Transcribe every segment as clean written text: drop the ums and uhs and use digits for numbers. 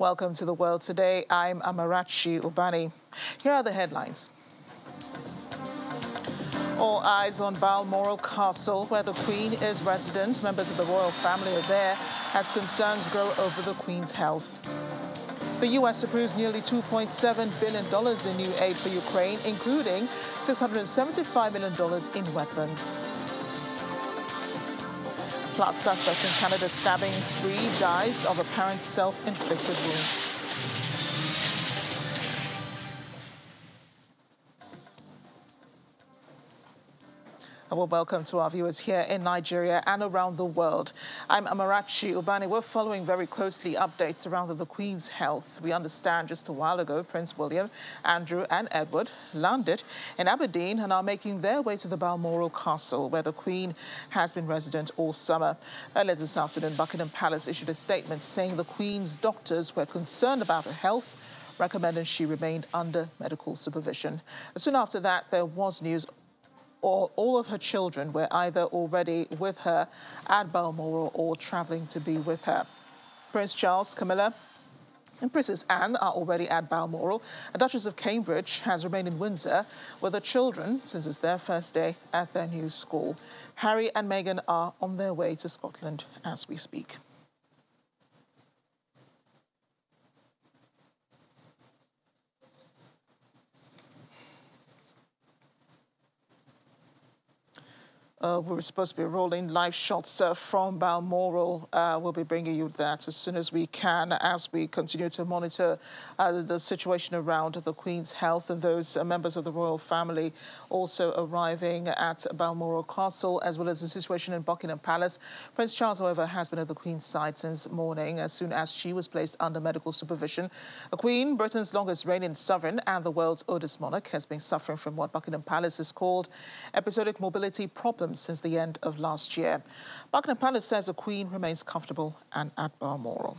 Welcome to The World Today. I'm Amarachi Ubani. Here are the headlines. All eyes on Balmoral Castle, where the Queen is resident. Members of the royal family are there as concerns grow over the Queen's health. The U.S. approves nearly $2.7 billion in new aid for Ukraine, including $675 million in weapons. Plus, suspect in Canada's stabbing spree dies of apparent self-inflicted wound. Well, welcome to our viewers here in Nigeria and around the world. I'm Amarachi Ubani. We're following very closely updates around the Queen's health. We understand just a while ago, Prince William, Andrew and Edward landed in Aberdeen and are making their way to the Balmoral Castle, where the Queen has been resident all summer. Earlier this afternoon, Buckingham Palace issued a statement saying the Queen's doctors were concerned about her health, recommending she remained under medical supervision. Soon after that, there was news all of her children were either already with her at Balmoral or travelling to be with her. Prince Charles, Camilla, and Princess Anne are already at Balmoral. The Duchess of Cambridge has remained in Windsor with the children since it's their first day at their new school. Harry and Meghan are on their way to Scotland as we speak. We're supposed to be rolling live shots from Balmoral. We'll be bringing you that as soon as we can, as we continue to monitor the situation around the Queen's health and those members of the royal family also arriving at Balmoral Castle, as well as the situation in Buckingham Palace. Prince Charles, however, has been at the Queen's side since morning, as soon as she was placed under medical supervision. The Queen, Britain's longest reigning sovereign and the world's oldest monarch, has been suffering from what Buckingham Palace has called episodic mobility problems since the end of last year. Buckingham Palace says the Queen remains comfortable and at Balmoral.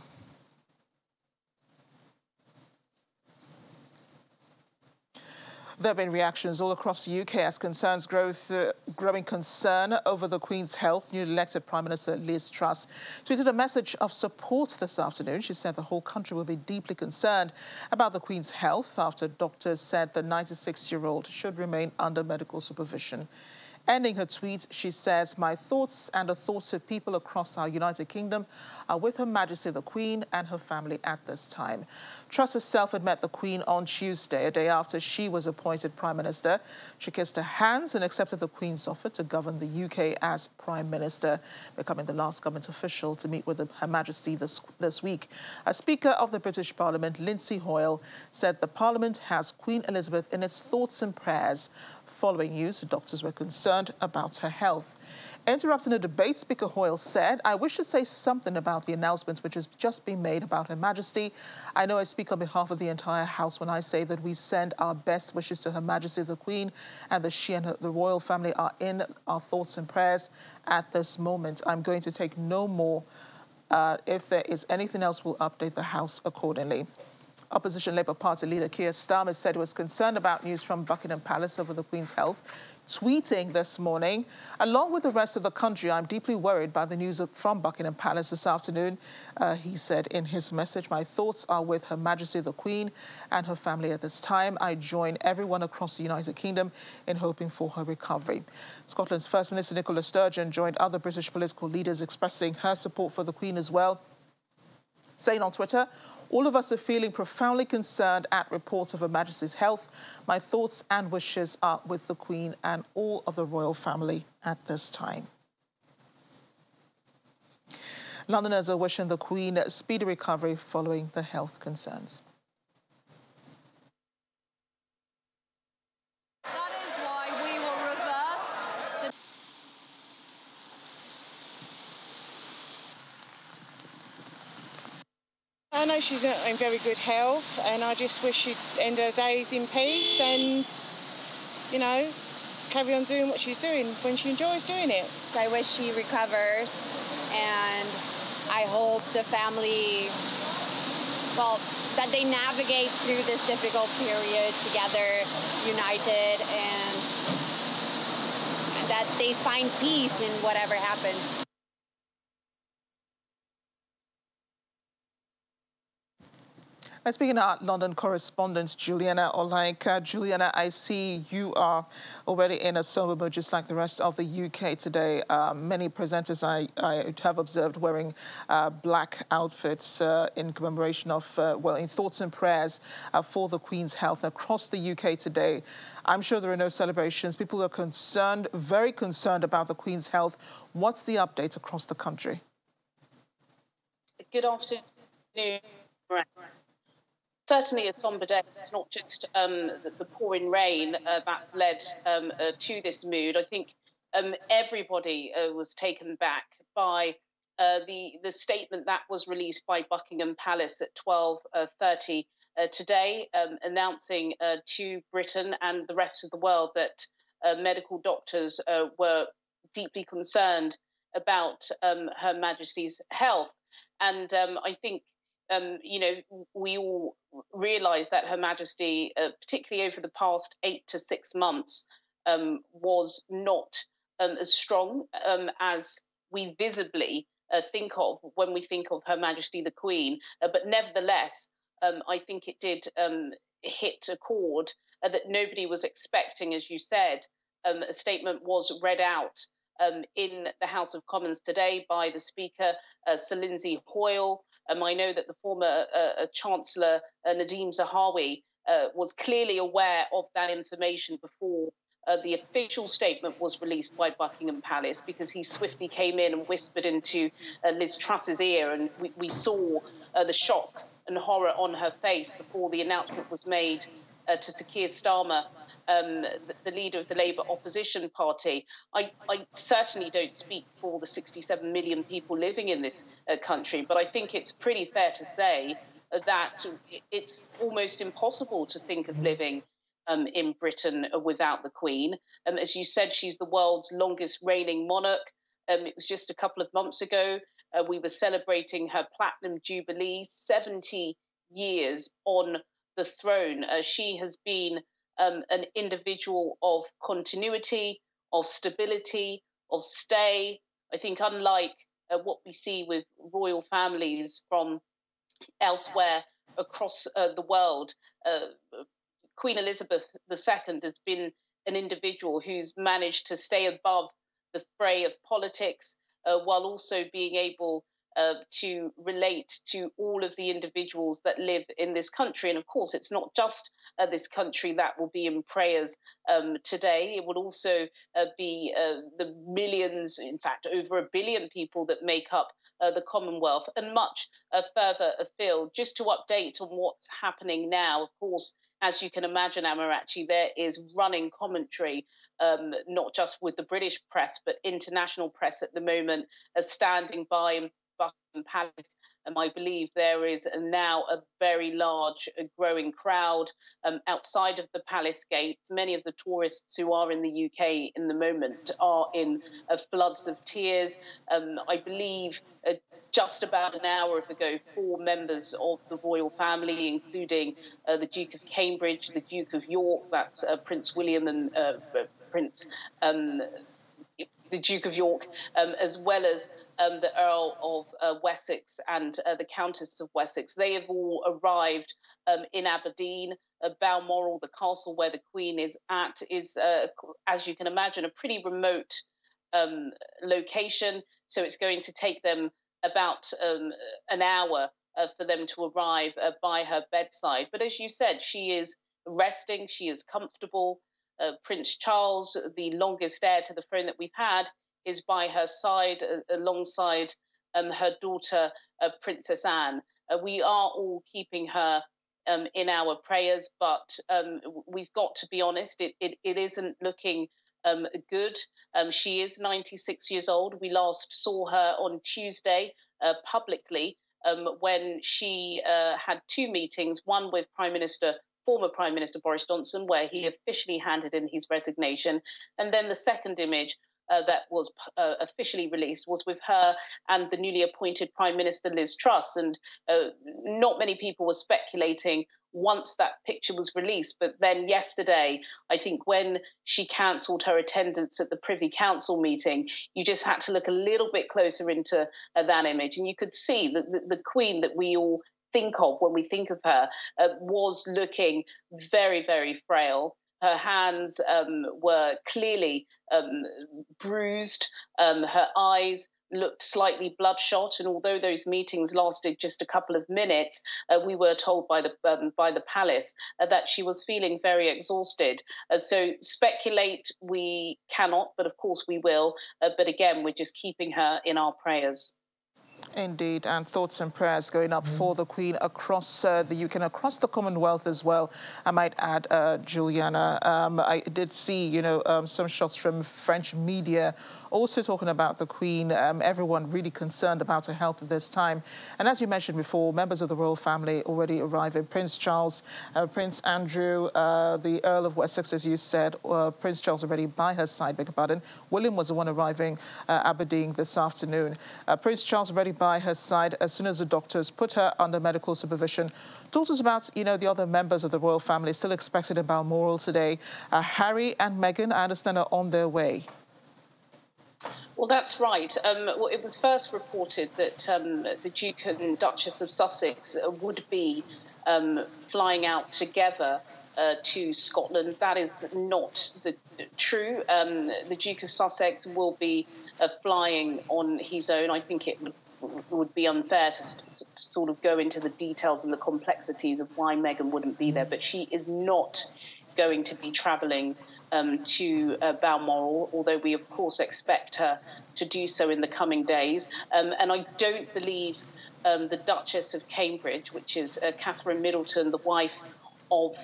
There have been reactions all across the UK as concerns growing concern over the Queen's health. Newly elected Prime Minister Liz Truss tweeted a message of support this afternoon. She said the whole country will be deeply concerned about the Queen's health after doctors said the 96-year-old should remain under medical supervision. Ending her tweet, she says, "My thoughts and the thoughts of people across our United Kingdom are with Her Majesty the Queen and her family at this time." Truss herself had met the Queen on Tuesday, a day after she was appointed Prime Minister. She kissed her hands and accepted the Queen's offer to govern the UK as Prime Minister, becoming the last government official to meet with Her Majesty this week. A Speaker of the British Parliament, Lindsay Hoyle, said the Parliament has Queen Elizabeth in its thoughts and prayers. Following news, the doctors were concerned about her health. Interrupting a debate, Speaker Hoyle said, "I wish to say something about the announcement which has just been made about Her Majesty. I know I speak on behalf of the entire House when I say that we send our best wishes to Her Majesty the Queen and that she and the royal family are in our thoughts and prayers at this moment. I'm going to take no more. If there is anything else, we'll update the House accordingly." Opposition Labour Party leader Keir Starmer said he was concerned about news from Buckingham Palace over the Queen's health, tweeting this morning, "Along with the rest of the country, I'm deeply worried by the news from Buckingham Palace this afternoon." He said in his message, "My thoughts are with Her Majesty the Queen and her family at this time. I join everyone across the United Kingdom in hoping for her recovery." Scotland's First Minister Nicola Sturgeon joined other British political leaders expressing her support for the Queen as well, saying on Twitter, "All of us are feeling profoundly concerned at reports of Her Majesty's health. My thoughts and wishes are with the Queen and all of the royal family at this time." Londoners are wishing the Queen a speedy recovery following the health concerns. That is why we will reverse the... I know she's in very good health, and I just wish she'd end her days in peace and, you know, carry on doing what she's doing when she enjoys doing it. I wish she recovers, and I hope the family, well, that they navigate through this difficult period together, united, and that they find peace in whatever happens. Let's begin our London correspondent, Juliana Olaika. Juliana, I see you are already in a somber mood, just like the rest of the UK today. Many presenters I have observed wearing black outfits in commemoration of, in thoughts and prayers for the Queen's health across the UK today. I'm sure there are no celebrations. People are concerned, very concerned about the Queen's health. What's the update across the country? Good afternoon. Certainly a somber day. It's not just the pouring rain that's led to this mood. I think everybody was taken back by the statement that was released by Buckingham Palace at 12:30 today, announcing to Britain and the rest of the world that medical doctors were deeply concerned about Her Majesty's health. And I think we all realise that Her Majesty, particularly over the past 8 to 6 months, was not as strong as we visibly think of when we think of Her Majesty the Queen. But nevertheless, I think it did hit a chord that nobody was expecting, as you said. A statement was read out in the House of Commons today by the Speaker, Sir Lindsay Hoyle. I know that the former Chancellor, Nadhim Zahawi, was clearly aware of that information before the official statement was released by Buckingham Palace, because he swiftly came in and whispered into Liz Truss's ear, and we saw the shock and horror on her face before the announcement was made to Sir Keir Starmer, the leader of the Labour opposition party. I certainly don't speak for the 67 million people living in this country, but I think it's pretty fair to say that it's almost impossible to think of living in Britain without the Queen. As you said, she's the world's longest reigning monarch. It was just a couple of months ago we were celebrating her Platinum Jubilee, 70 years on the throne. She has been an individual of continuity, of stability, of stay. I think unlike what we see with royal families from elsewhere across the world, Queen Elizabeth II has been an individual who's managed to stay above the fray of politics while also being able to relate to all of the individuals that live in this country. And of course, it's not just this country that will be in prayers today. It will also be the millions, in fact, over 1 billion people that make up the Commonwealth, and much further afield. Just to update on what's happening now, of course, as you can imagine, Amarachi, there is running commentary, not just with the British press, but international press at the moment, standing by Buckingham Palace. I believe there is now a very large growing crowd outside of the palace gates. Many of the tourists who are in the UK in the moment are in floods of tears. I believe just about an hour ago, 4 members of the royal family, including the Duke of Cambridge, the Duke of York, that's Prince William and the Duke of York, as well as the Earl of Wessex and the Countess of Wessex. They have all arrived in Aberdeen. Balmoral, the castle where the Queen is at, is, as you can imagine, a pretty remote location. So it's going to take them about an hour for them to arrive by her bedside. But as you said, she is resting, she is comfortable. Prince Charles, the longest heir to the throne that we've had, is by her side alongside her daughter, Princess Anne. We are all keeping her in our prayers, but we've got to be honest, it isn't looking good. She is 96 years old. We last saw her on Tuesday publicly when she had 2 meetings, one with former Prime Minister Boris Johnson, where he officially handed in his resignation. And then the second image that was officially released was with her and the newly appointed Prime Minister Liz Truss. And not many people were speculating once that picture was released. But then yesterday, I think when she cancelled her attendance at the Privy Council meeting, you just had to look a little bit closer into that image. And you could see that the Queen that we all think of when we think of her was looking very, very frail. Her hands were clearly bruised. Her eyes looked slightly bloodshot, and although those meetings lasted just a couple of minutes, we were told by the palace that she was feeling very exhausted. So speculate we cannot, but of course we will. But again, we're just keeping her in our prayers. Indeed, and thoughts and prayers going up for the Queen across the UK and across the Commonwealth as well. I might add, Juliana, I did see, some shots from French media also talking about the Queen. Everyone really concerned about her health at this time. And as you mentioned before, members of the royal family already arriving. Prince Charles, Prince Andrew, the Earl of Wessex, as you said, Prince Charles already by her side, beg your pardon. William was the one arriving Aberdeen this afternoon. Prince Charles already by her side as soon as the doctors put her under medical supervision. Talk to us about, the other members of the royal family still expected in Balmoral today. Harry and Meghan, I understand, are on their way. Well, that's right. Well, it was first reported that the Duke and Duchess of Sussex would be flying out together to Scotland. That is not true. The Duke of Sussex will be flying on his own. I think it would be unfair to sort of go into the details and the complexities of why Meghan wouldn't be there, but she is not going to be travelling to Balmoral, although we of course expect her to do so in the coming days. And I don't believe the Duchess of Cambridge, which is Catherine Middleton, the wife of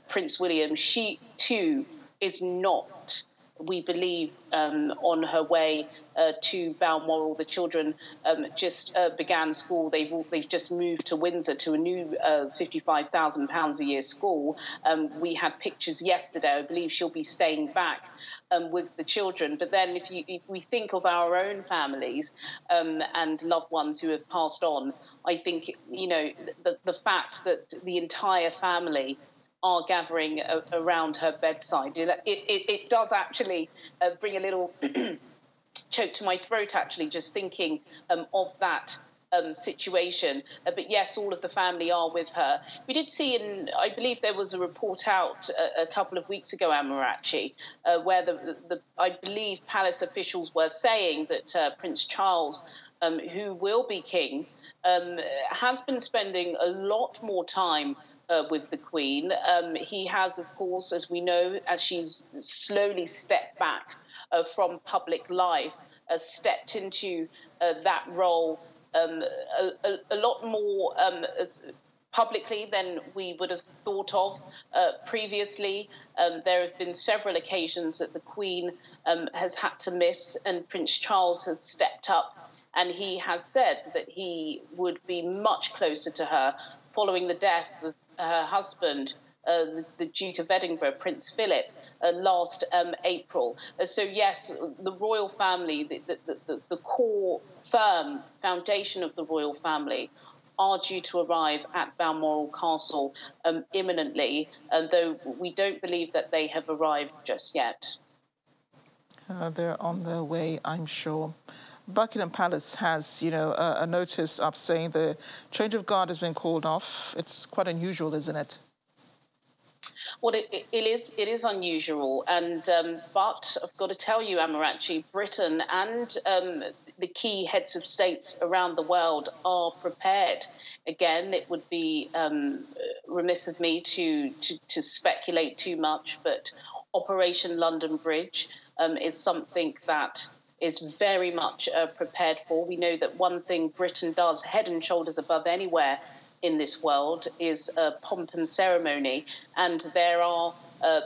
Prince William, she too is not, we believe, on her way to Balmoral. The children just began school. They've just moved to Windsor to a new £55,000 a year school. We had pictures yesterday. I believe she'll be staying back with the children. But then if we think of our own families and loved ones who have passed on, I think, the fact that the entire family are gathering around her bedside, it does actually bring a little choke to my throat, actually, just thinking of that situation. But yes, all of the family are with her. We did see, I believe there was a report out a couple of weeks ago, Amarachi, where I believe palace officials were saying that Prince Charles, who will be king, has been spending a lot more time with the Queen. He has, of course, as we know, as she's slowly stepped back from public life, stepped into that role a lot more publicly than we would have thought of previously. There have been several occasions that the Queen has had to miss, and Prince Charles has stepped up, and he has said that he would be much closer to her following the death of her husband, the Duke of Edinburgh, Prince Philip, last April. So yes, the royal family, the core firm foundation of the royal family, are due to arrive at Balmoral Castle imminently, though we don't believe that they have arrived just yet. They're on their way, I'm sure. Buckingham Palace has, a notice up saying the change of guard has been called off. It's quite unusual, isn't it? Well, it is unusual, and but I've got to tell you, Amarachi, Britain and the key heads of states around the world are prepared. Again, it would be remiss of me to speculate too much, but Operation London Bridge is something that is very much prepared for. We know that one thing Britain does head and shoulders above anywhere in this world is pomp and ceremony, and there are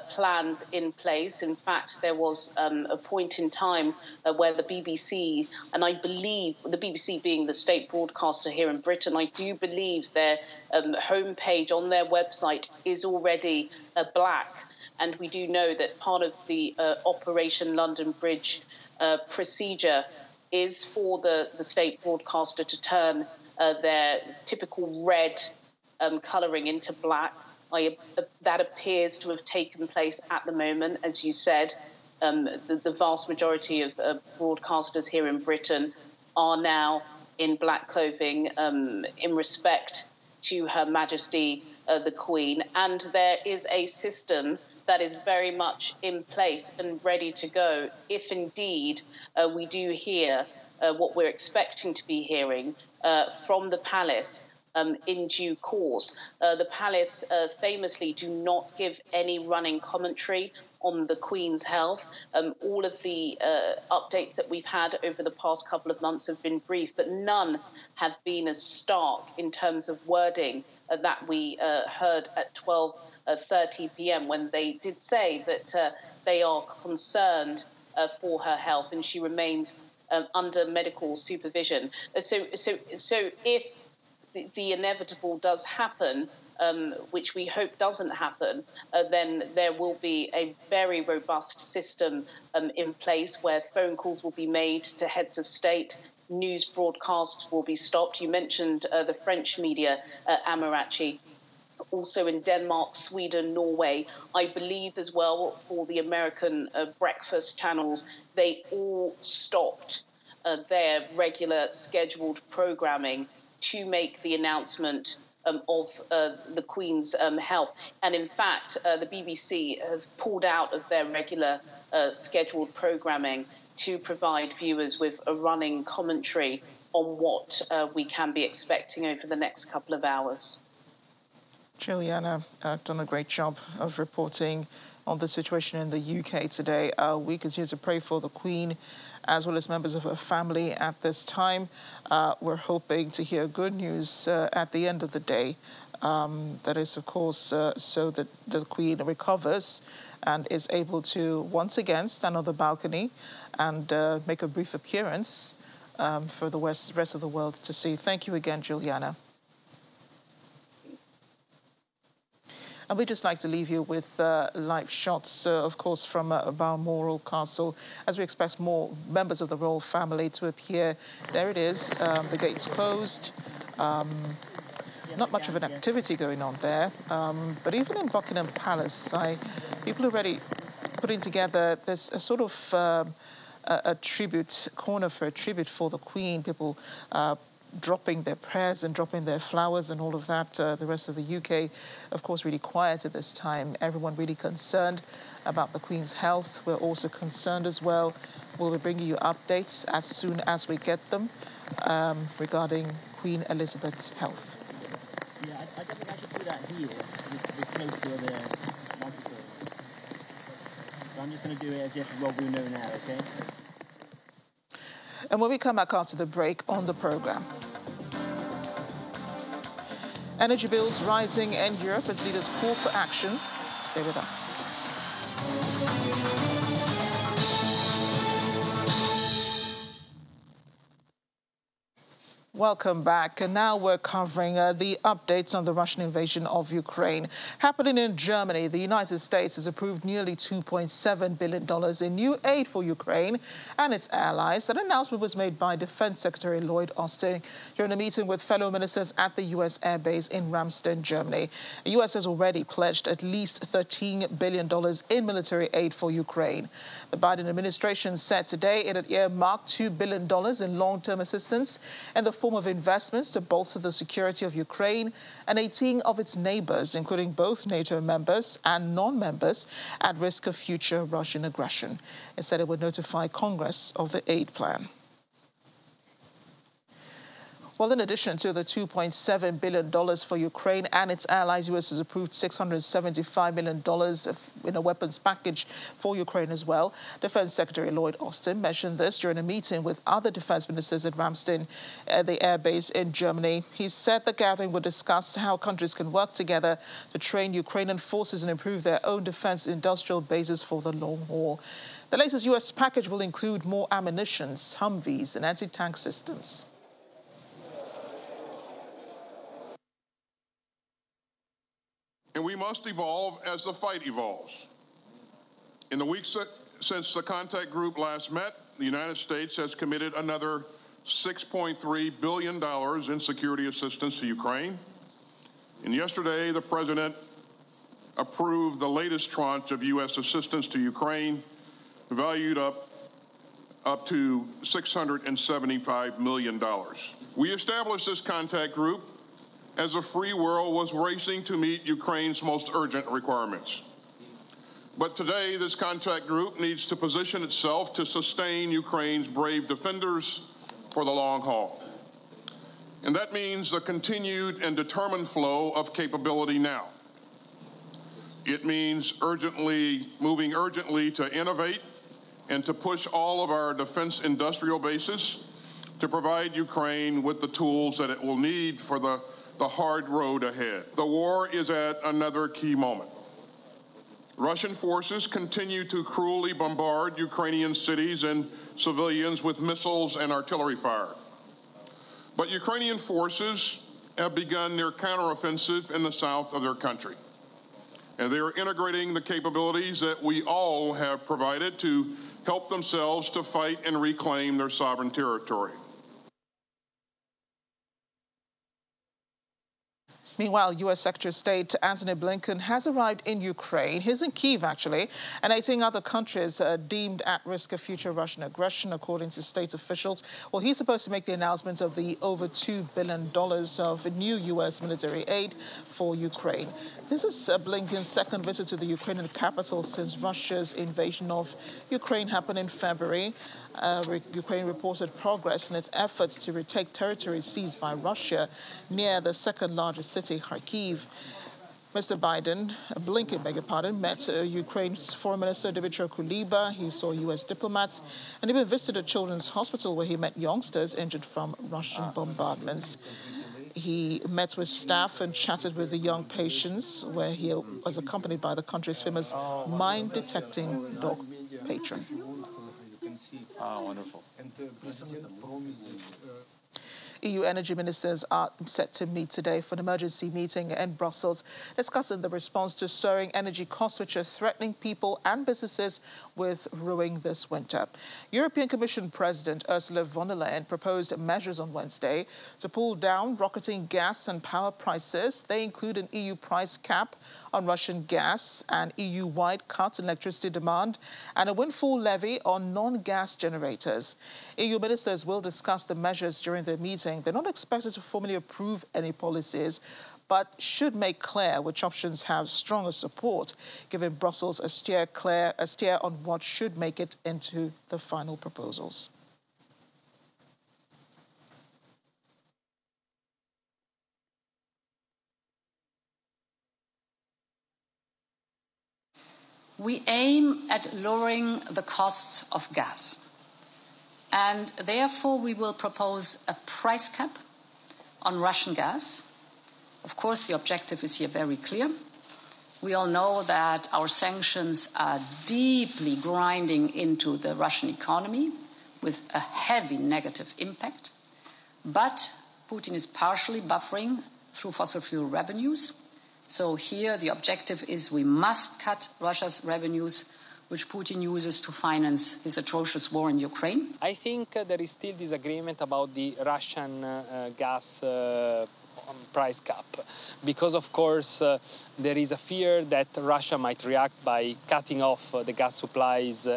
plans in place. In fact, there was a point in time where the BBC, and I believe the BBC being the state broadcaster here in Britain, I do believe their homepage on their website is already black, and we do know that part of the Operation London Bridge procedure is for the state broadcaster to turn their typical red colouring into black. That appears to have taken place at the moment, as you said. The vast majority of broadcasters here in Britain are now in black clothing in respect to Her Majesty the Queen, and there is a system that is very much in place and ready to go if indeed we do hear what we're expecting to be hearing from the palace in due course. The palace famously do not give any running commentary on the Queen's health. All of the updates that we've had over the past couple of months have been brief, but none have been as stark in terms of wording that we heard at 12:30 p.m. when they did say that they are concerned for her health and she remains under medical supervision. So if the inevitable does happen, which we hope doesn't happen, then there will be a very robust system in place where phone calls will be made to heads of state, news broadcasts will be stopped. You mentioned the French media, Amarachi. Also in Denmark, Sweden, Norway, I believe as well for the American breakfast channels, they all stopped their regular scheduled programming to make the announcement of the Queen's health. And in fact, the BBC have pulled out of their regular scheduled programming to provide viewers with a running commentary on what we can be expecting over the next couple of hours. Juliana, done a great job of reporting on the situation in the UK today. We continue to pray for the Queen as well as members of her family at this time. We're hoping to hear good news at the end of the day. That is, of course, so that the Queen recovers and is able to once again stand on the balcony and make a brief appearance for the rest of the world to see. Thank you again, Juliana. And we'd just like to leave you with live shots, of course, from Balmoral Castle, as we expect more members of the royal family to appear. There it is, the gates closed. Not much of an activity going on there. But even in Buckingham Palace, people are already putting together this a sort of a tribute corner for a tribute for the Queen. People dropping their prayers and dropping their flowers and all of that. The rest of the UK, of course, really quiet at this time. Everyone really concerned about the Queen's health. We're also concerned as well. We'll be bringing you updates as soon as we get them regarding Queen Elizabeth's health. Yeah, I don't think I should do that here, just to be close to the microphone. So I'm just going to do it as if Rob will know now, okay? And when we come back after the break on the program, energy bills rising in Europe as leaders call for action. Stay with us. Welcome back. And now we're covering the updates on the Russian invasion of Ukraine. Happening in Germany, the United States has approved nearly $2.7 billion in new aid for Ukraine and its allies. That announcement was made by Defense Secretary Lloyd Austin during a meeting with fellow ministers at the U.S. Air Base in Ramstein, Germany. The U.S. has already pledged at least $13 billion in military aid for Ukraine. The Biden administration said today it had earmarked $2 billion in long-term assistance and the form of investments to bolster the security of Ukraine and 18 of its neighbors, including both NATO members and non-members, at risk of future Russian aggression. It said it would notify Congress of the aid plan. Well, in addition to the $2.7 billion for Ukraine and its allies, U.S. has approved $675 million in a weapons package for Ukraine as well. Defense Secretary Lloyd Austin mentioned this during a meeting with other defense ministers at Ramstein, the air base in Germany. He said the gathering would discuss how countries can work together to train Ukrainian forces and improve their own defense industrial bases for the long haul. The latest U.S. package will include more ammunition, Humvees, and anti-tank systems. And we must evolve as the fight evolves. In the weeks since the contact group last met, the United States has committed another $6.3 billion in security assistance to Ukraine. And yesterday, the President approved the latest tranche of U.S. assistance to Ukraine, valued up to $675 million. We established this contact group as the free world was racing to meet Ukraine's most urgent requirements. But today, this contact group needs to position itself to sustain Ukraine's brave defenders for the long haul. And that means a continued and determined flow of capability now. It means moving urgently to innovate and to push all of our defense industrial bases to provide Ukraine with the tools that it will need for the hard road ahead. The war is at another key moment. Russian forces continue to cruelly bombard Ukrainian cities and civilians with missiles and artillery fire. But Ukrainian forces have begun their counteroffensive in the south of their country. And they are integrating the capabilities that we all have provided to help themselves to fight and reclaim their sovereign territory. Meanwhile, U.S. Secretary of State Antony Blinken has arrived in Ukraine. He's in Kyiv, actually, and 18 other countries deemed at risk of future Russian aggression, according to state officials. Well, he's supposed to make the announcement of the over $2 billion of new U.S. military aid for Ukraine. This is Blinken's second visit to the Ukrainian capital since Russia's invasion of Ukraine happened in February. Ukraine reported progress in its efforts to retake territories seized by Russia near the second largest city, Kharkiv. Mr. Blinken, met Ukraine's Foreign Minister Dmytro Kuleba. He saw U.S. diplomats and even visited a children's hospital where he met youngsters injured from Russian bombardments. He met with staff and chatted with the young patients, where he was accompanied by the country's famous mine-detecting dog patron. Wonderful. EU energy ministers are set to meet today for an emergency meeting in Brussels, discussing the response to soaring energy costs, which are threatening people and businesses with ruin this winter. European Commission President Ursula von der Leyen proposed measures on Wednesday to pull down rocketing gas and power prices. They include an EU price cap on Russian gas, an EU-wide cut in electricity demand, and a windfall levy on non-gas generators. EU ministers will discuss the measures during their meeting. They're not expected to formally approve any policies, but should make clear which options have stronger support, giving Brussels a steer on what should make it into the final proposals. We aim at lowering the costs of gas, and therefore we will propose a price cap on Russian gas. Of course, the objective is here very clear. We all know that our sanctions are deeply grinding into the Russian economy with a heavy negative impact, but Putin is partially buffering through fossil fuel revenues. So here the objective is we must cut Russia's revenues, which Putin uses to finance his atrocious war in Ukraine. I think there is still disagreement about the Russian gas price cap, because of course there is a fear that Russia might react by cutting off the gas supplies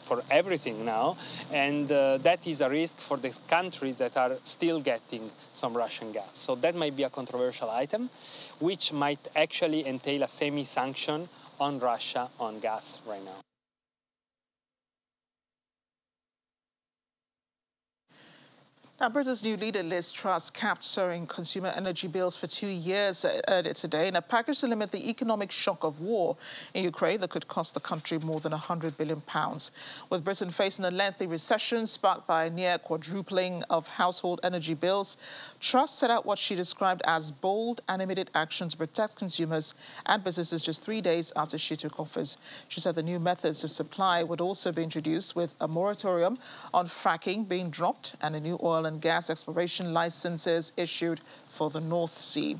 for everything now, and that is a risk for the countries that are still getting some Russian gas. So that might be a controversial item, which might actually entail a semi-sanction on Russia on gas right now. Now, Britain's new leader, Liz Truss, capped soaring consumer energy bills for 2 years earlier today in a package to limit the economic shock of war in Ukraine that could cost the country more than £100 billion. With Britain facing a lengthy recession sparked by a near quadrupling of household energy bills, Truss set out what she described as bold and immediate action to protect consumers and businesses just 3 days after she took office. She said the new methods of supply would also be introduced, with a moratorium on fracking being dropped and a new oil and gas exploration licenses issued for the North Sea.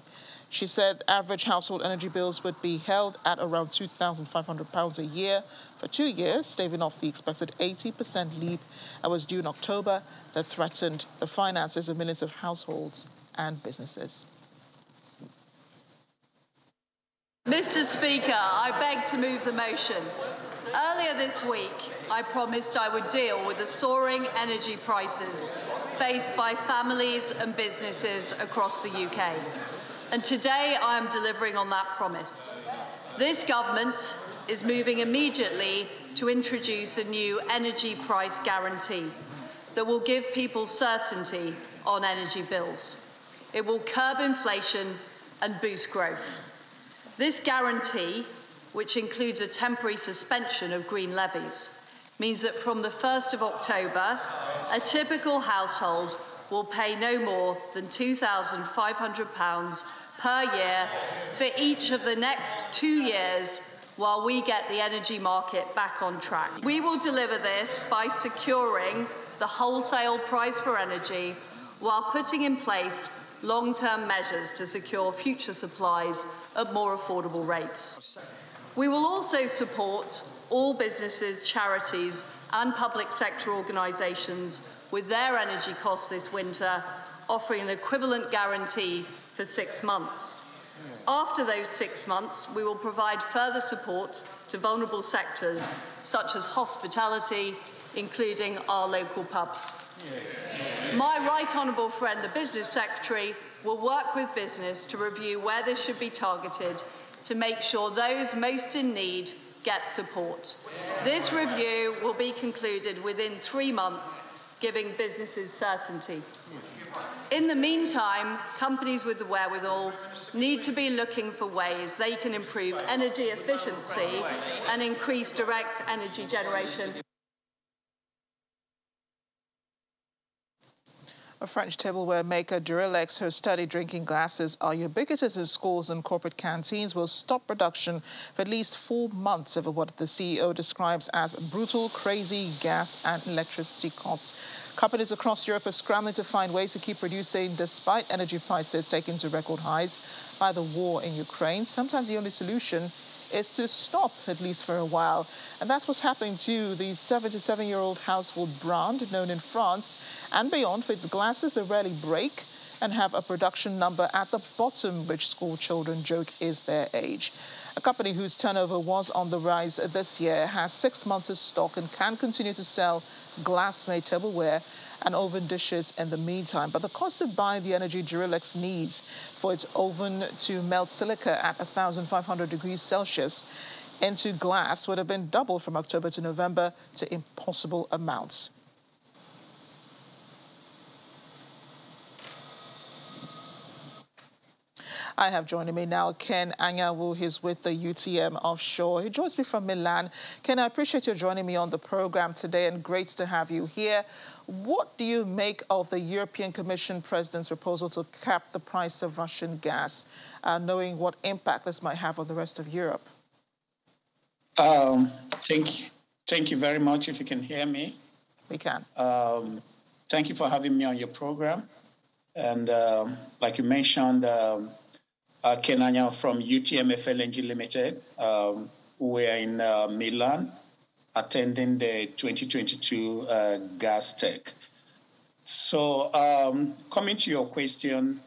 She said average household energy bills would be held at around £2,500 a year for 2 years, staving off the expected 80% leap that was due in October that threatened the finances of millions of households and businesses. Mr. Speaker, I beg to move the motion. Earlier this week, I promised I would deal with the soaring energy prices faced by families and businesses across the UK. And today I am delivering on that promise. This government is moving immediately to introduce a new energy price guarantee that will give people certainty on energy bills. It will curb inflation and boost growth. This guarantee, which includes a temporary suspension of green levies, means that from the 1st of October, a typical household will pay no more than £2,500 per year for each of the next 2 years while we get the energy market back on track. We will deliver this by securing the wholesale price for energy while putting in place long-term measures to secure future supplies at more affordable rates. We will also support all businesses, charities and public sector organisations with their energy costs this winter, offering an equivalent guarantee for 6 months. After those 6 months, we will provide further support to vulnerable sectors such as hospitality, including our local pubs. My right honourable friend, the Business Secretary, will work with business to review where this should be targeted to make sure those most in need get support. This review will be concluded within 3 months, giving businesses certainty. In the meantime, companies with the wherewithal need to be looking for ways they can improve energy efficiency and increase direct energy generation. A French tableware maker, Duralex, whose study drinking glasses are ubiquitous in schools and corporate canteens, will stop production for at least 4 months over what the CEO describes as brutal, crazy gas and electricity costs. Companies across Europe are scrambling to find ways to keep producing despite energy prices taken to record highs by the war in Ukraine. Sometimes the only solution is to stop, at least for a while. And that's what's happening to the 77-year-old household brand known in France and beyond for its glasses that rarely break and have a production number at the bottom, which school children joke is their age. A company whose turnover was on the rise this year has 6 months of stock and can continue to sell glass-made tableware and oven dishes in the meantime. But the cost of buying the energy Duralex needs for its oven to melt silica at 1,500 degrees Celsius into glass would have been doubled from October to November to impossible amounts. I have joining me now Ken Anyanwu. He's with the UTM Offshore. He joins me from Milan. Ken, I appreciate you joining me on the program today and great to have you here. What do you make of the European Commission President's proposal to cap the price of Russian gas, knowing what impact this might have on the rest of Europe? Thank you very much, if you can hear me. We can. Thank you for having me on your program. And like you mentioned, Ken Anyanwu from UTM FLNG Limited. We're in Milan attending the 2022 Gas Tech. So coming to your question,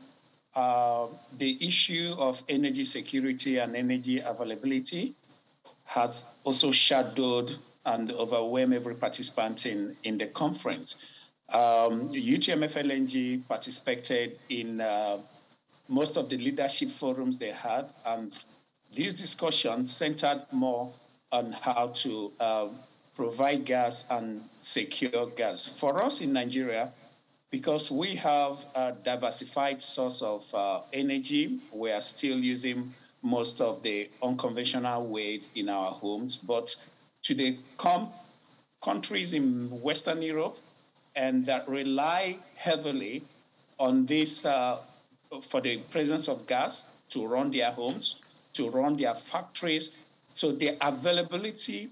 the issue of energy security and energy availability has also shadowed and overwhelmed every participant in the conference. UTM FLNG participated in most of the leadership forums they had, and these discussions centered more on how to provide gas and secure gas. For us in Nigeria, because we have a diversified source of energy, we are still using most of the unconventional ways in our homes, but to the countries in Western Europe and that rely heavily on this for the presence of gas to run their homes, to run their factories. So the availability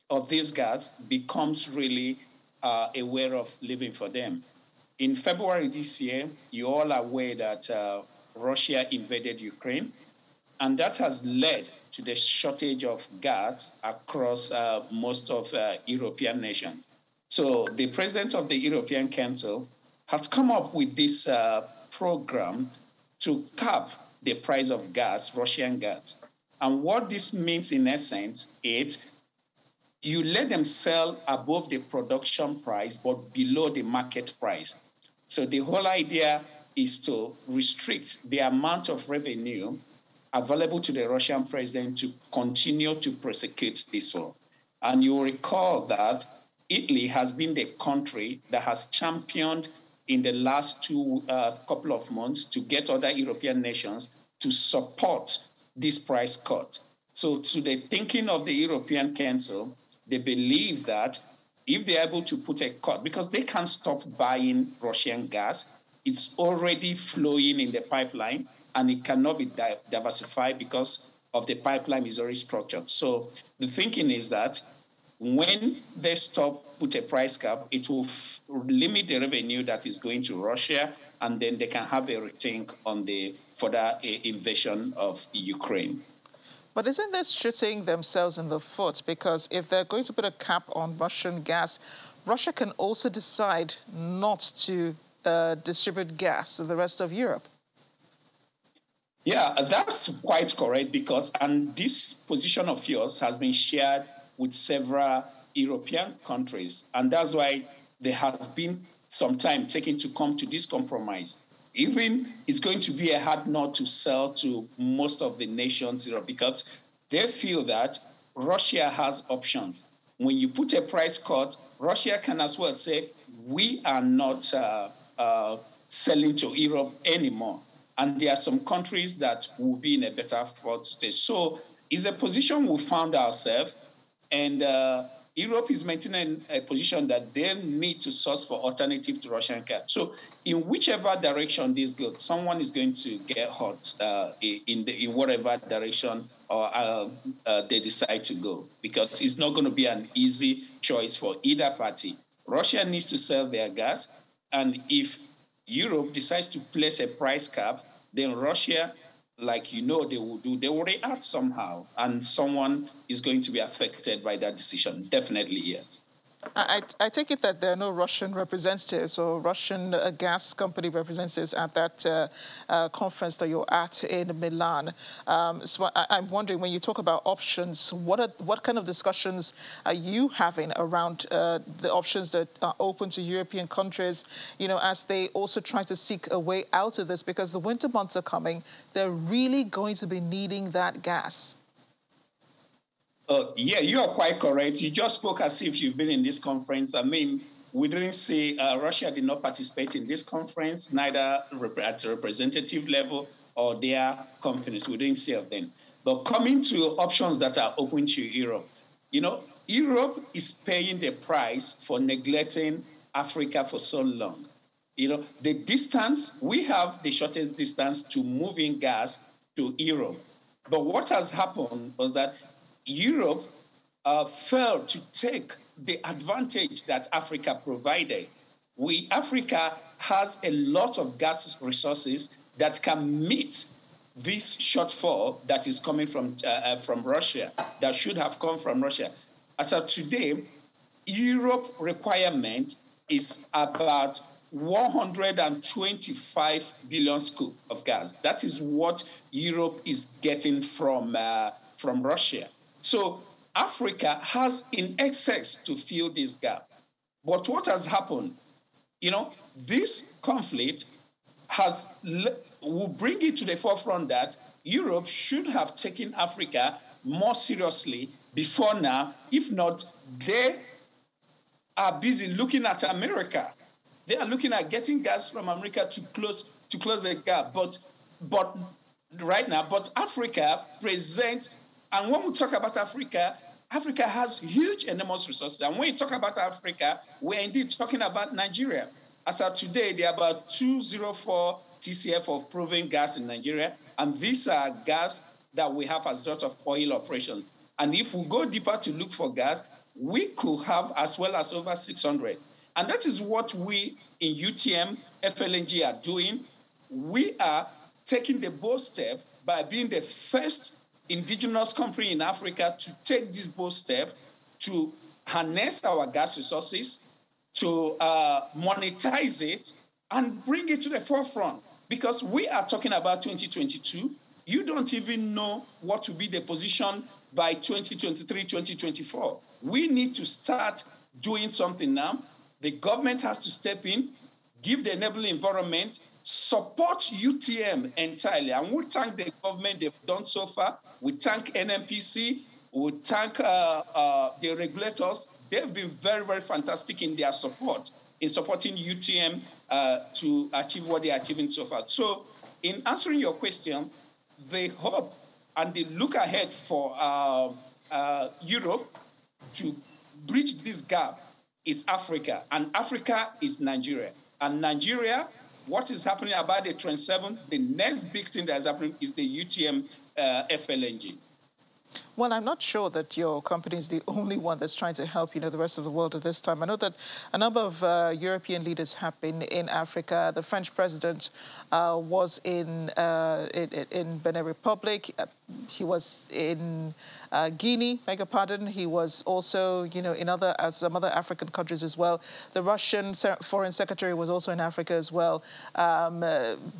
of this gas becomes really a way of living for them. In February this year, you all are aware that Russia invaded Ukraine, and that has led to the shortage of gas across most of European nations. So the president of the European Council has come up with this program to cap the price of gas, Russian gas. And what this means in essence is you let them sell above the production price, but below the market price. So the whole idea is to restrict the amount of revenue available to the Russian president to continue to prosecute this war. And you will recall that Italy has been the country that has championed in the last couple of months to get other European nations to support this price cut. So to the thinking of the European Council, they believe that if they're able to put a cut, because they can't stop buying Russian gas, it's already flowing in the pipeline and it cannot be diversified because of the pipeline is already structured. So the thinking is that when they put a price cap, it will limit the revenue that is going to Russia, and then they can have a rethink on the further invasion of Ukraine. But isn't this shooting themselves in the foot? Because if they're going to put a cap on Russian gas, Russia can also decide not to distribute gas to the rest of Europe. Yeah, that's quite correct and this position of yours has been shared with several European countries. And that's why there has been some time taken to come to this compromise. Even it's going to be a hard nut to sell to most of the nations in Europe because they feel that Russia has options. When you put a price cut, Russia can as well say, we are not selling to Europe anymore. And there are some countries that will be in a better state. So it's a position we found ourselves. And Europe is maintaining a position that they need to source for alternative to Russian gas. So in whichever direction this goes, someone is going to get hurt in whatever direction or they decide to go, because it's not going to be an easy choice for either party. Russia needs to sell their gas, and if Europe decides to place a price cap, then Russia, like they will react somehow, and someone is going to be affected by that decision. Definitely, yes. I take it that there are no Russian representatives or Russian gas company representatives at that conference that you're at in Milan. So I'm wondering, when you talk about options, what kind of discussions are you having around the options that are open to European countries, as they also try to seek a way out of this? Because the winter months are coming. They're really going to be needing that gas. Yeah, you are quite correct. You just spoke as if you've been in this conference. I mean, we didn't say Russia did not participate in this conference, neither at the representative level or their companies. We didn't say of them. But coming to options that are open to Europe, Europe is paying the price for neglecting Africa for so long. The distance, we have the shortest distance to moving gas to Europe. But what has happened was that Europe failed to take the advantage that Africa provided. Africa has a lot of gas resources that can meet this shortfall that is coming from Russia, that should have come from Russia. As of today, Europe requirement is about 125 billion scoop of gas. That is what Europe is getting from Russia. So Africa has in excess to fill this gap. But what has happened? This conflict will bring it to the forefront that Europe should have taken Africa more seriously before now. If not, they are busy looking at America. They are looking at getting gas from America to close the gap. But right now, Africa presents. And when we talk about Africa, Africa has huge, enormous resources. And when you talk about Africa, we're indeed talking about Nigeria. As of today, there are about 204 TCF of proven gas in Nigeria. And these are gas that we have as a result of oil operations. And if we go deeper to look for gas, we could have as well as over 600. And that is what we in UTM FLNG are doing. We are taking the bold step by being the first indigenous company in Africa to take this bold step to harness our gas resources, to monetize it, and bring it to the forefront. Because we are talking about 2022. You don't even know what will be the position by 2023, 2024. We need to start doing something now. The government has to step in, give the enabling environment support UTM entirely. And we thank the government they've done so far. We thank NMPC. We thank the regulators. They've been very, very fantastic in their support, in supporting UTM to achieve what they're achieving so far. So in answering your question, the hope and the look ahead for Europe to bridge this gap is Africa, and Africa is Nigeria. And Nigeria, what is happening about the Trend 7, the next big thing that is happening is the UTM FLNG. Well, I'm not sure that your company is the only one that's trying to help, the rest of the world at this time. I know that a number of European leaders have been in Africa. The French president was in Benin Republic. He was in Guinea, beg your pardon. He was also, in some other African countries as well. The Russian foreign secretary was also in Africa as well.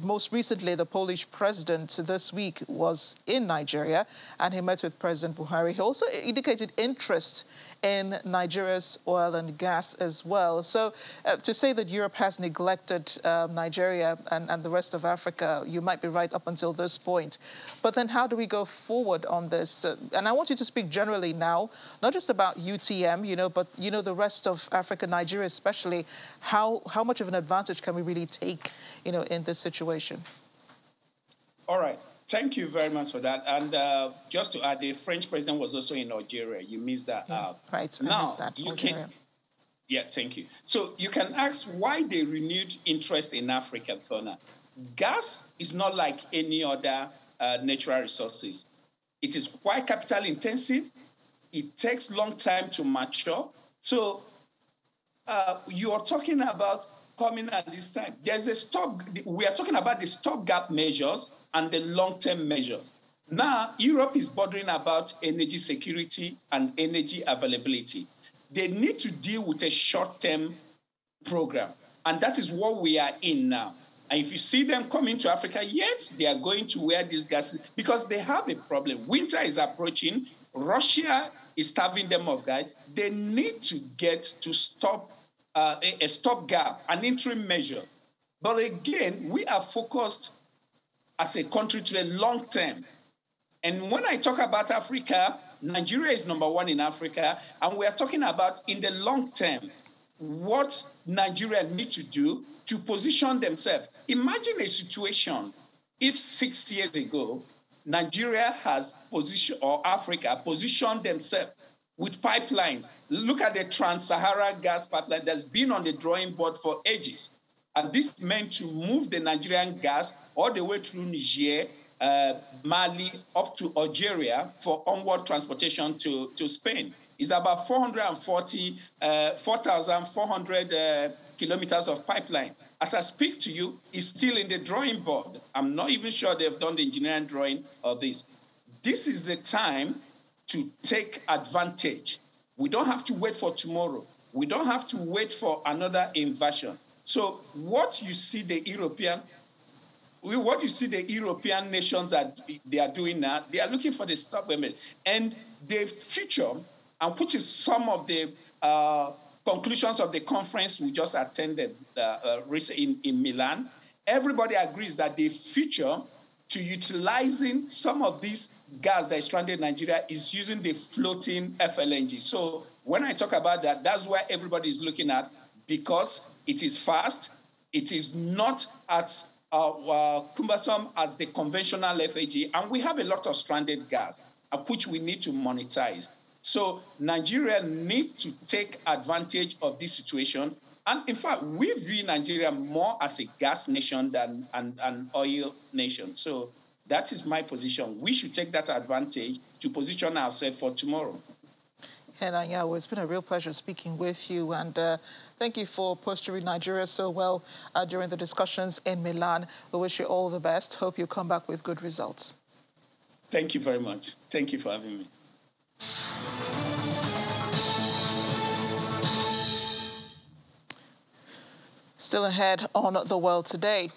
Most recently, the Polish president this week was in Nigeria, and he met with President Buhari. He also indicated interest in Nigeria's oil and gas as well. So to say that Europe has neglected Nigeria and the rest of Africa, you might be right up until this point. But then how do we go forward on this? And I want you to speak generally now, not just about UTM, but, the rest of Africa, Nigeria especially. How much of an advantage can we really take, in this situation? All right. Thank you very much for that. And just to add, the French president was also in Algeria. You missed that out. Right, now, I missed that. Yeah, thank you. So you can ask why they renewed interest in Africa, Thona. Gas is not like any other natural resources. It is quite capital intensive. It takes long time to mature. So you are talking about coming at this time. There's a stop. We are talking about the stopgap measures and the long-term measures. Now, Europe is bothering about energy security and energy availability. They need to deal with a short-term program, and that is what we are in now. And if you see them coming to Africa, yes, they are going to where these gases, because they have a problem. Winter is approaching. Russia is starving them of gas. They need to get to stop a stopgap, an interim measure. But again, we are focused as a country to a long term. And when I talk about Africa, Nigeria is number one in Africa, and we are talking about in the long term, what Nigeria need to do to position themselves. Imagine a situation if 6 years ago, Nigeria has positioned, or Africa positioned themselves with pipelines. Look at the Trans-Sahara gas pipeline that's been on the drawing board for ages. And this meant to move the Nigerian gas all the way through Niger, Mali, up to Algeria for onward transportation to Spain. It's about 4,400 kilometers of pipeline. As I speak to you, it's still in the drawing board. I'm not even sure they've done the engineering drawing of this. This is the time to take advantage. We don't have to wait for tomorrow. We don't have to wait for another invasion. So what you see the European nations that they are doing now, they are looking for the stop limit. And the future, and which is some of the conclusions of the conference we just attended recently in Milan, everybody agrees that the future to utilizing some of these gas that is stranded in Nigeria is using the floating FLNG. So when I talk about that, that's where everybody is looking at, because it is fast, it is not as cumbersome as the conventional FLNG, and we have a lot of stranded gas, which we need to monetize. So Nigeria needs to take advantage of this situation. And in fact, we view Nigeria more as a gas nation than an oil nation. So that is my position. We should take that advantage to position ourselves for tomorrow. And yeah, well, it's been a real pleasure speaking with you. And thank you for posturing Nigeria so well during the discussions in Milan. We wish you all the best. Hope you come back with good results. Thank you very much. Thank you for having me. Still ahead on The World Today.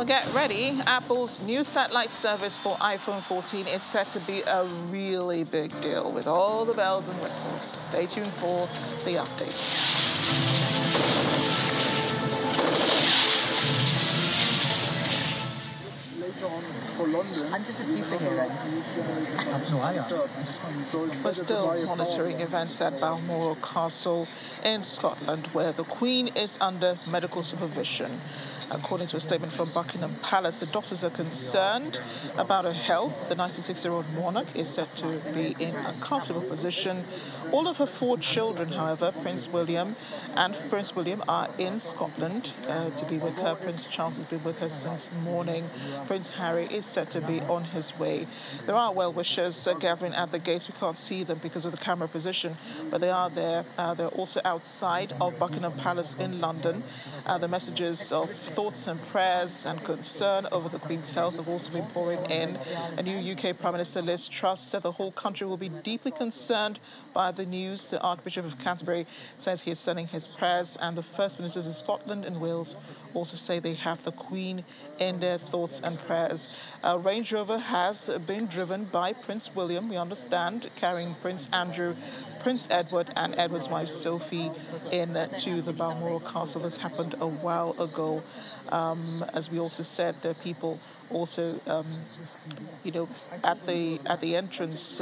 Well, get ready. Apple's new satellite service for iPhone 14 is set to be a really big deal with all the bells and whistles. Stay tuned for the update. We're still monitoring events at Balmoral Castle in Scotland, where the Queen is under medical supervision. According to a statement from Buckingham Palace, the doctors are concerned about her health. The 96-year-old monarch is said to be in a comfortable position. All of her 4 children, however, Prince William, are in Scotland to be with her. Prince Charles has been with her since morning. Prince Harry is said to be on his way. There are well-wishers gathering at the gates. We can't see them because of the camera position, but they are there. They're also outside of Buckingham Palace in London. The messages of thoughts and prayers and concern over the Queen's health have also been pouring in. A new UK Prime Minister Liz Truss said the whole country will be deeply concerned by the news. The Archbishop of Canterbury says he is sending his prayers, and the First Ministers of Scotland and Wales also say they have the Queen in their thoughts and prayers. A Range Rover has been driven by Prince William, we understand, carrying Prince Andrew, Prince Edward and Edward's wife Sophie in to the Balmoral Castle. This happened a while ago. As we also said, there are people also, at the entrance,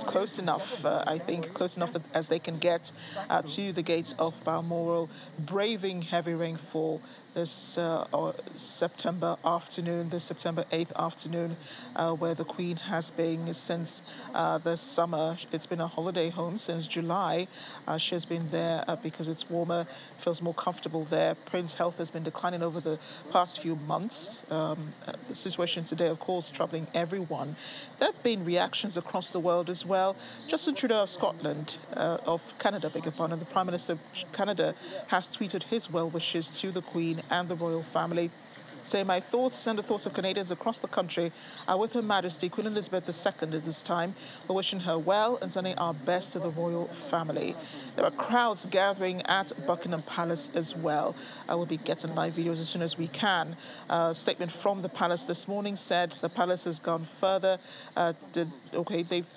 close enough, I think, close enough as they can get to the gates of Balmoral, braving heavy rainfall this September 8th afternoon, where the Queen has been since the summer. It's been a holiday home since July. She has been there because it's warmer, feels more comfortable there. Prince's health has been declining over the past few months. The situation today, of course, troubling everyone. There have been reactions across the world as well. Justin Trudeau of Canada, the Prime Minister of Canada, has tweeted his well wishes to the Queen and the royal family, saying, "My thoughts and the thoughts of Canadians across the country are with Her Majesty Queen Elizabeth II at this time. We're wishing her well and sending our best to the royal family." There are crowds gathering at Buckingham Palace as well. I will be getting live videos as soon as we can. A statement from the palace this morning said the palace has gone further. They've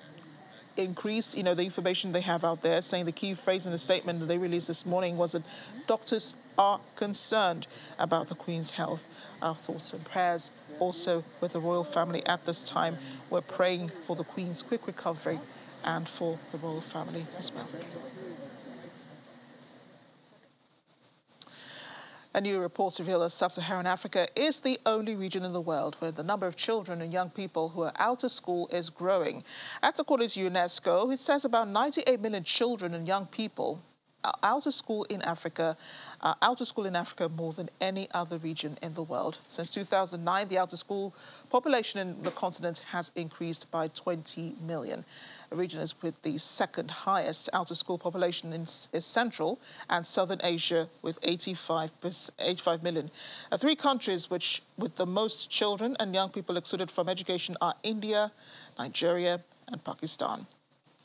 increased, the information they have out there, saying the key phrase in the statement that they released this morning was that doctors are concerned about the Queen's health. Our thoughts and prayers also with the royal family at this time. We're praying for the Queen's quick recovery and for the royal family as well. A new report reveals that Sub-Saharan Africa is the only region in the world where the number of children and young people who are out of school is growing. That's according to UNESCO. It says about 98 million children and young people are out of school in Africa more than any other region in the world. Since 2009, the out-of-school population in the continent has increased by 20 million. The region is with the second highest out-of-school population is Central and Southern Asia with 85 million. 3 countries with the most children and young people excluded from education are India, Nigeria and Pakistan.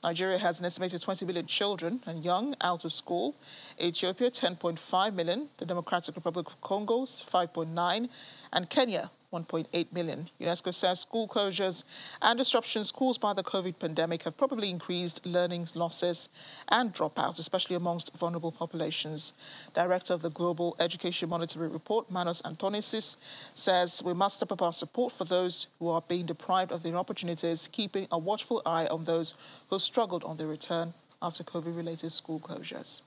Nigeria has an estimated 20 million children and young out of school. Ethiopia, 10.5 million. The Democratic Republic of Congo, 5.9. And Kenya, 1.8 million. UNESCO says school closures and disruptions caused by the COVID pandemic have probably increased learning losses and dropouts, especially amongst vulnerable populations. Director of the Global Education Monitoring Report, Manos Antonisis, says we must step up our support for those who are being deprived of their opportunities, keeping a watchful eye on those who struggled on their return after COVID-related school closures.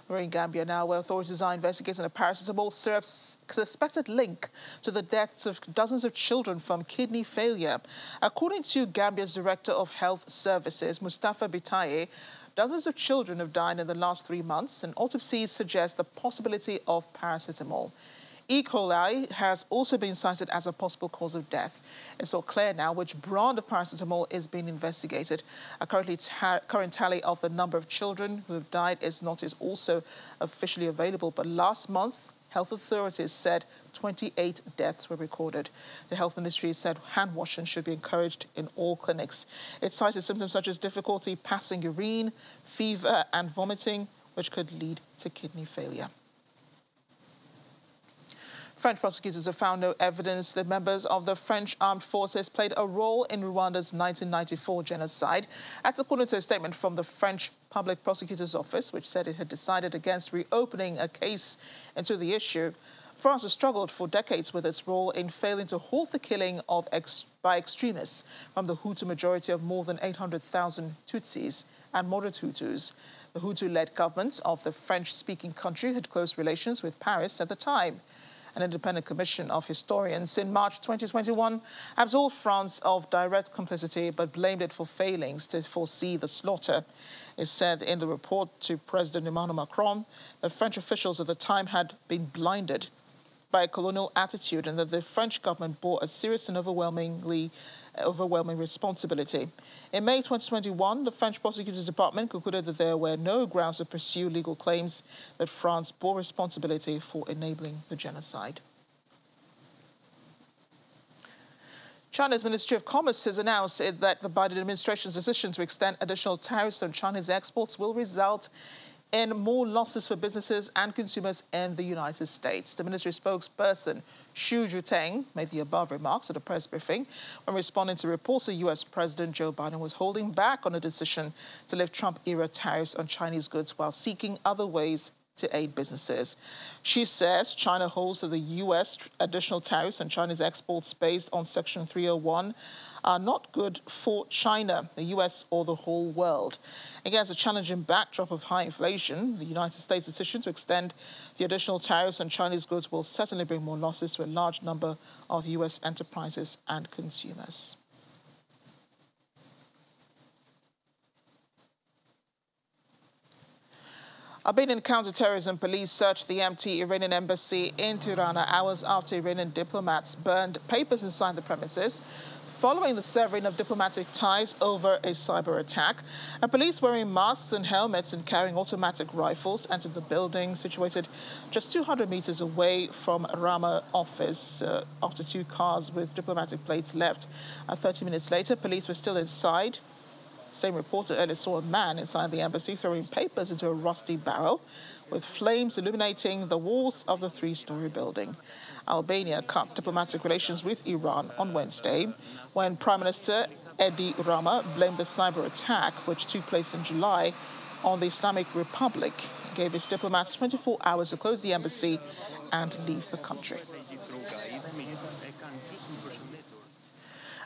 We're in Gambia now, where authorities are investigating a paracetamol syrup's suspected link to the deaths of dozens of children from kidney failure. According to Gambia's Director of Health Services, Mustafa Bitaye, dozens of children have died in the last 3 months, and autopsies suggest the possibility of paracetamol. E. coli has also been cited as a possible cause of death. It's not clear now which brand of paracetamol is being investigated. A current tally of the number of children who have died is not also officially available, but last month, health authorities said 28 deaths were recorded. The health ministry said hand washing should be encouraged in all clinics. It cited symptoms such as difficulty passing urine, fever and vomiting, which could lead to kidney failure. French prosecutors have found no evidence that members of the French armed forces played a role in Rwanda's 1994 genocide. That's according to a statement from the French Public Prosecutor's Office, which said it had decided against reopening a case into the issue. France has struggled for decades with its role in failing to halt the killing by extremists from the Hutu majority of more than 800,000 Tutsis and moderate Hutus. The Hutu-led government of the French-speaking country had close relations with Paris at the time. An independent commission of historians in March 2021 absolved France of direct complicity but blamed it for failings to foresee the slaughter. It said in the report to President Emmanuel Macron that French officials at the time had been blinded by a colonial attitude and that the French government bore a serious and overwhelming responsibility. In May 2021, the French Prosecutor's Department concluded that there were no grounds to pursue legal claims that France bore responsibility for enabling the genocide. China's Ministry of Commerce has announced that the Biden administration's decision to extend additional tariffs on Chinese exports will result in more losses for businesses and consumers in the United States. The ministry spokesperson, Xu Zhuteng, made the above remarks at a press briefing when responding to reports that U.S. President Joe Biden was holding back on a decision to lift Trump-era tariffs on Chinese goods while seeking other ways to aid businesses. She says China holds that the U.S. additional tariffs on Chinese exports based on Section 301 are not good for China, the U.S., or the whole world. Against a challenging backdrop of high inflation, the United States' decision to extend the additional tariffs on Chinese goods will certainly bring more losses to a large number of U.S. enterprises and consumers. Albanian counter-terrorism police searched the empty Iranian embassy in Tirana hours after Iranian diplomats burned papers inside the premises following the severing of diplomatic ties over a cyber attack. And police wearing masks and helmets and carrying automatic rifles entered the building situated just 200 meters away from Rama office after two cars with diplomatic plates left. 30 minutes later, police were still inside. Same reporter earlier saw a man inside the embassy throwing papers into a rusty barrel with flames illuminating the walls of the three-story building. Albania cut diplomatic relations with Iran on Wednesday when Prime Minister Edi Rama blamed the cyber attack, which took place in July, on the Islamic Republic. He gave his diplomats 24 hours to close the embassy and leave the country.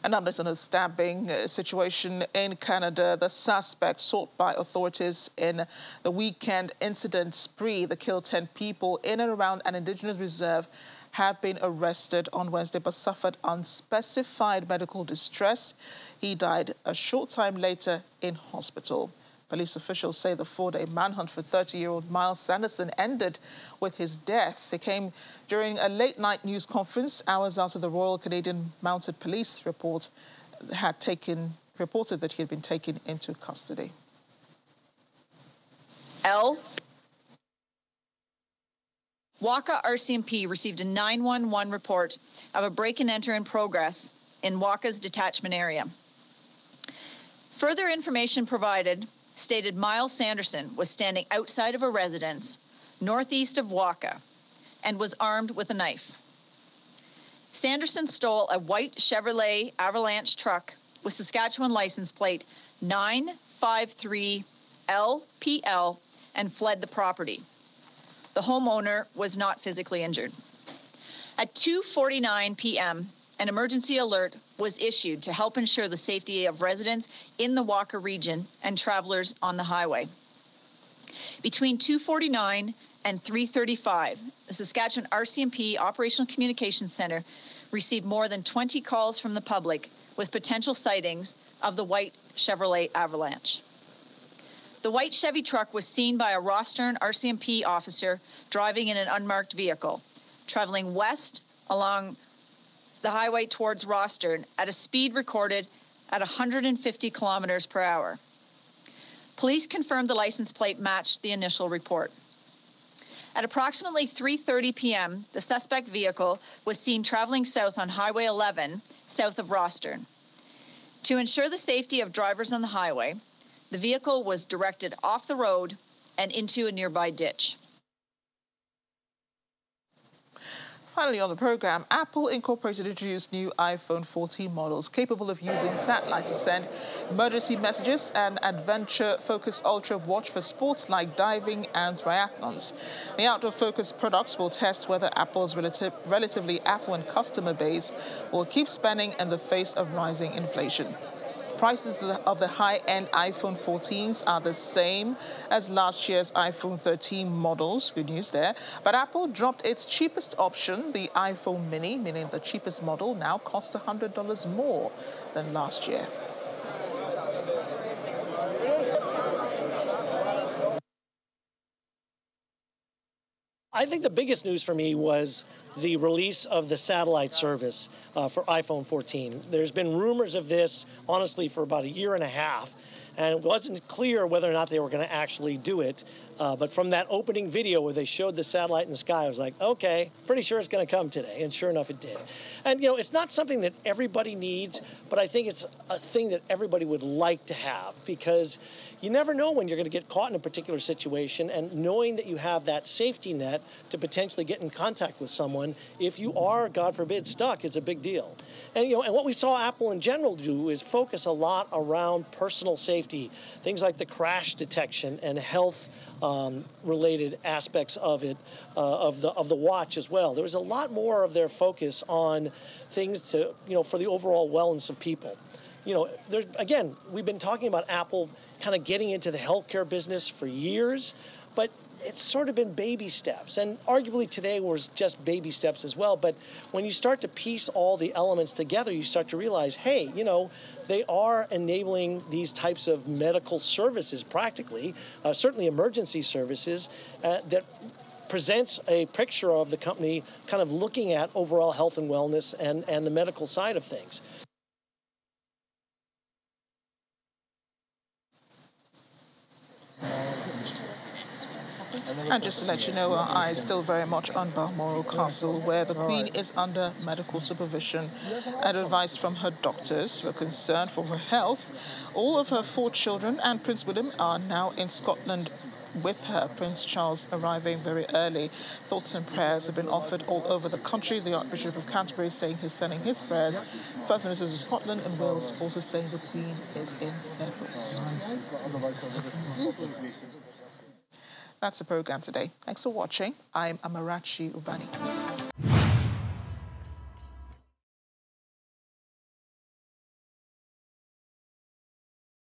An update on a stabbing situation in Canada. The suspect sought by authorities in the weekend incident spree that killed 10 people in and around an Indigenous reserve have been arrested on Wednesday but suffered unspecified medical distress. He died a short time later in hospital. Police officials say the four-day manhunt for 30-year-old Miles Sanderson ended with his death. It came during a late-night news conference hours after the Royal Canadian Mounted Police reported that he had been taken into custody. Waka RCMP received a 911 report of a break-and-enter in progress in Waka's detachment area. Further information provided stated Miles Sanderson was standing outside of a residence northeast of Waka and was armed with a knife. Sanderson stole a white Chevrolet Avalanche truck with Saskatchewan license plate 953LPL and fled the property. The homeowner was not physically injured. At 2:49 p.m., an emergency alert was issued to help ensure the safety of residents in the Waka region and travelers on the highway. Between 2:49 and 3:35, the Saskatchewan RCMP Operational Communications Centre received more than 20 calls from the public with potential sightings of the white Chevrolet Avalanche. The white Chevy truck was seen by a Rostern RCMP officer driving in an unmarked vehicle, traveling west along the highway towards Rostern at a speed recorded at 150 kilometers per hour. Police confirmed the license plate matched the initial report. At approximately 3:30 p.m., the suspect vehicle was seen traveling south on Highway 11, south of Rostern. To ensure the safety of drivers on the highway, the vehicle was directed off the road and into a nearby ditch. Finally on the program, Apple Incorporated introduced new iPhone 14 models capable of using satellites to send emergency messages and adventure-focused Ultra Watch for sports like diving and triathlons. The outdoor-focused products will test whether Apple's relatively affluent customer base will keep spending in the face of rising inflation. Prices of the high-end iPhone 14s are the same as last year's iPhone 13 models. Good news there. But Apple dropped its cheapest option, the iPhone mini, meaning the cheapest model now costs $100 more than last year. I think the biggest news for me was the release of the satellite service for iPhone 14. There's been rumors of this, honestly, for about a year and a half, and it wasn't clear whether or not they were going to actually do it. But from that opening video where they showed the satellite in the sky, I was like, okay, pretty sure it's going to come today. And sure enough, it did. And, it's not something that everybody needs, but I think it's a thing that everybody would like to have, because you never know when you're going to get caught in a particular situation, and knowing that you have that safety net to potentially get in contact with someone if you are, God forbid, stuck is a big deal. And, and what we saw Apple in general do is focus a lot around personal safety, things like the crash detection and health related aspects of it, of the watch as well. There was a lot more of their focus on things to, for the overall wellness of people. Again, we've been talking about Apple kind of getting into the healthcare business for years, but it's sort of been baby steps. And arguably today was just baby steps as well. But when you start to piece all the elements together, you start to realize, hey, they are enabling these types of medical services practically, certainly emergency services that presents a picture of the company kind of looking at overall health and wellness and the medical side of things. And just to let you know, our eye is still very much on Balmoral Castle, where the Queen is under medical supervision and advice from her doctors who are concerned for her health. All of her 4 children and Prince William are now in Scotland with her, Prince Charles arriving very early. Thoughts and prayers have been offered all over the country. The Archbishop of Canterbury is saying he's sending his prayers. First Ministers of Scotland and Wales also saying the Queen is in their thoughts. That's the program today. Thanks for watching. I'm Amarachi Ubani.